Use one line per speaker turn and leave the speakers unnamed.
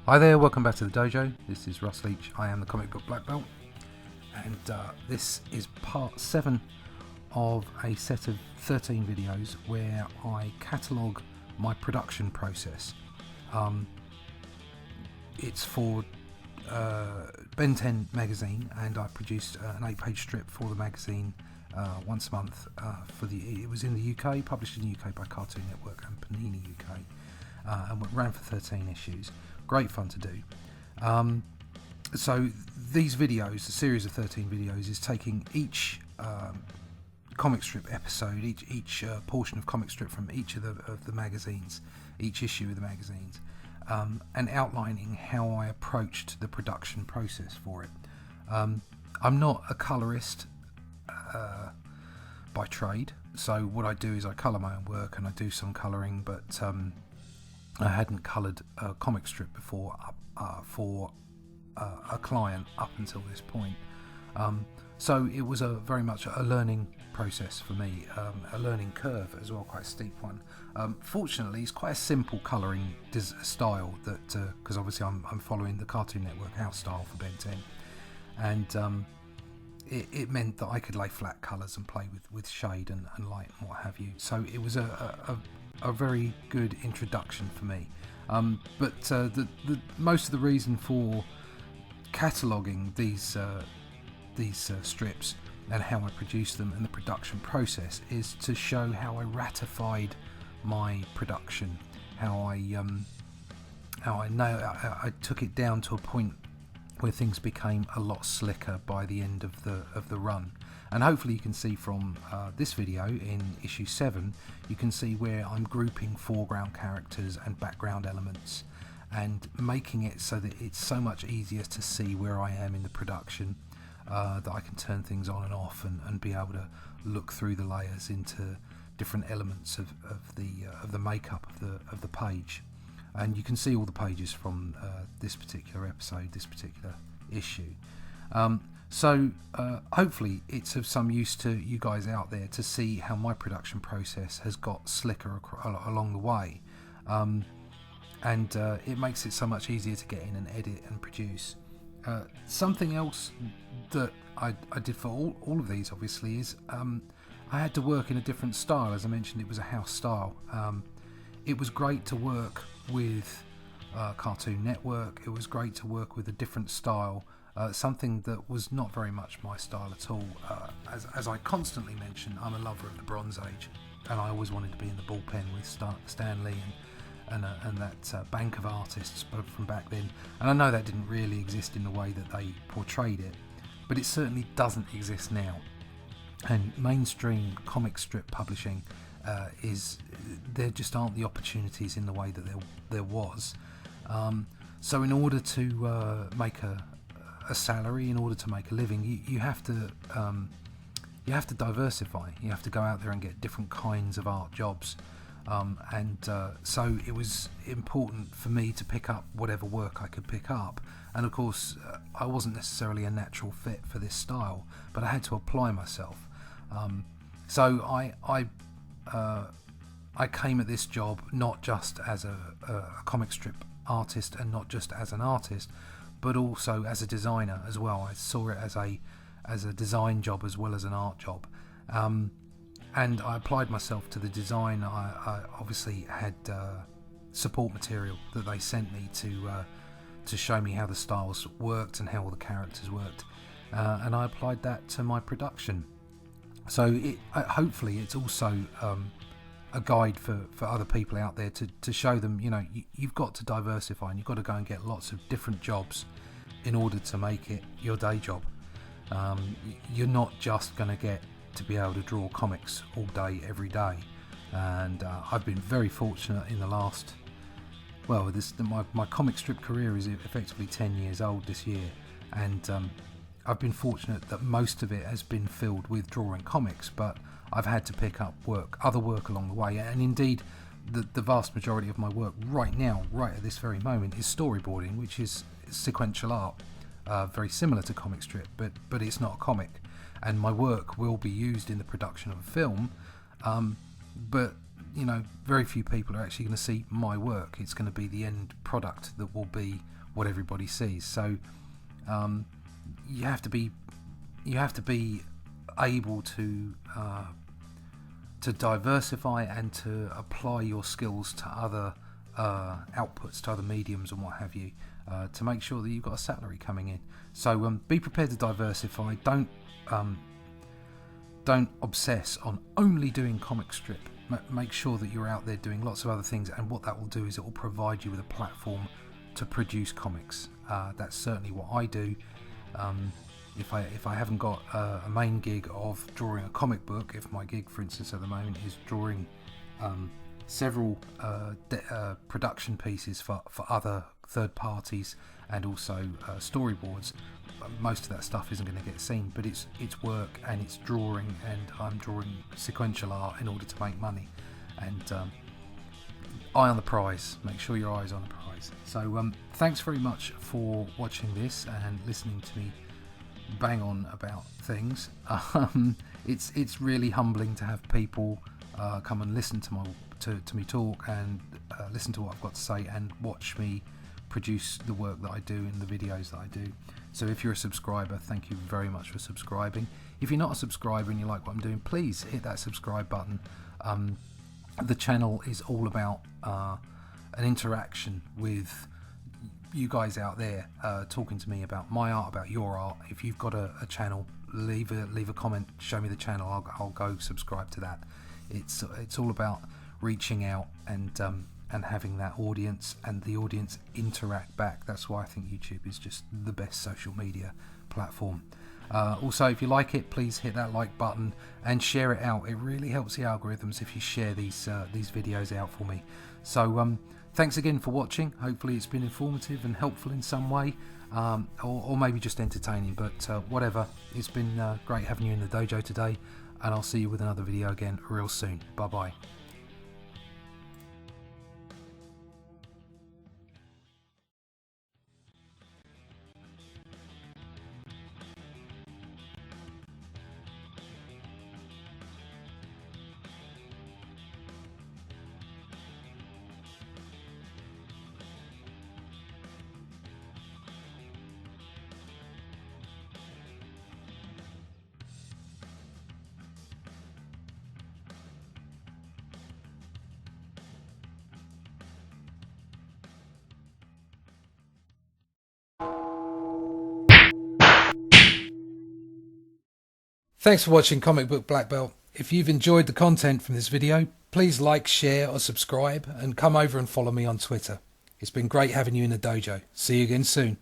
Hi there, welcome back to the dojo. This is Russ Leach. I am the comic book black belt, and this is part 7 of a set of 13 videos where I catalogue my production process. It's for Ben10 Magazine, and I produced an 8-page strip for the magazine once a month. It was in the UK, published in the UK by Cartoon Network and Panini UK, and ran for 13 issues. Great fun to do. So these videos, a series of 13 videos, is taking each comic strip episode, each portion of comic strip from each of the magazines, each issue of the magazines, and outlining how I approached the production process for it. I'm not a colourist by trade, so what I do is I colour my own work and I do some colouring, but I hadn't coloured a comic strip before for a client up until this point. So it was very much a learning process for me, a learning curve as well, quite a steep one. Fortunately, it's quite a simple colouring style, that because obviously I'm following the Cartoon Network house style for Ben 10, and it meant that I could lay flat colours and play with shade and light and what have you. So it was a very good introduction for me. But the most of the reason for cataloguing these strips and how I produce them and the production process is to show how I ratified my production, how I took it down to a point where things became a lot slicker by the end of the run. And hopefully you can see from this video in issue 7, you can see where I'm grouping foreground characters and background elements and making it so that it's so much easier to see where I am in the production, that I can turn things on and off and be able to look through the layers into different elements of the makeup of the page. And you can see all the pages from this particular episode, this particular issue. So hopefully it's of some use to you guys out there to see how my production process has got slicker along the way, and it makes it so much easier to get in and edit and produce. Something else that I did for all of these, obviously, is I had to work in a different style. As I mentioned, it was a house style. It was great to work with Cartoon Network. It was great to work with a different style. Something that was not very much my style at all. As I constantly mention, I'm a lover of the Bronze Age, and I always wanted to be in the bullpen with Stan Lee and that bank of artists from back then. And I know that didn't really exist in the way that they portrayed it, but it certainly doesn't exist now. And mainstream comic strip publishing there just aren't the opportunities in the way that there was. So in order to make a salary, in order to make a living, you have to diversify. You have to go out there and get different kinds of art jobs, so it was important for me to pick up whatever work I could pick up. And of course, I wasn't necessarily a natural fit for this style, but I had to apply myself. So I came at this job not just as a comic strip artist and not just as an artist, but also as a designer as well. I saw it as a design job as well as an art job, and I applied myself to the design. I obviously had support material that they sent me to show me how the styles worked and how all the characters worked, and I applied that to my production. So hopefully it's also a guide for other people out there to show them, you've got to diversify and you've got to go and get lots of different jobs in order to make it your day job. You're not just going to get to be able to draw comics all day, every day. And I've been very fortunate in the last, my comic strip career is effectively 10 years old this year, and I've been fortunate that most of it has been filled with drawing comics, but I've had to pick up other work along the way, and indeed the vast majority of my work right now, right at this very moment, is storyboarding, which is sequential art, very similar to comic strip, but it's not a comic, and my work will be used in the production of a film, but you know, very few people are actually going to see my work. It's going to be the end product that will be what everybody sees. So you have to be able to diversify and to apply your skills to other outputs, to other mediums and what have you, to make sure that you've got a salary coming in. So be prepared to diversify. Don't obsess on only doing comic strip. Make sure that you're out there doing lots of other things, and what that will do is it will provide you with a platform to produce comics. That's certainly what I do. If I haven't got a main gig of drawing a comic book, if my gig, for instance, at the moment is drawing several production pieces for other third parties and also storyboards, most of that stuff isn't going to get seen, but it's work and it's drawing, and I'm drawing sequential art in order to make money. And eye on the prize. Make sure your eye's on the prize. So thanks very much for watching this and listening to me bang on about things. It's really humbling to have people come and listen to me talk and listen to what I've got to say and watch me produce the work that I do in the videos that I do. So if you're a subscriber, thank you very much for subscribing. If you're not a subscriber and you like what I'm doing, please hit that subscribe button. The channel is all about an interaction with you guys out there, talking to me about my art, about your art. If you've got a channel, leave a comment, show me the channel, I'll go subscribe to that. It's all about reaching out and having that audience, and the audience interact back. That's why I think YouTube is just the best social media platform. Also, if you like it, please hit that like button and share it out. It really helps the algorithms if you share these videos out for me. So thanks again for watching. Hopefully it's been informative and helpful in some way, or maybe just entertaining, but whatever. It's been great having you in the dojo today, and I'll see you with another video again real soon. Bye bye. Thanks for watching Comic Book Black Belt. If you've enjoyed the content from this video, please like, share or subscribe, and come over and follow me on Twitter. It's been great having you in the dojo. See you again soon.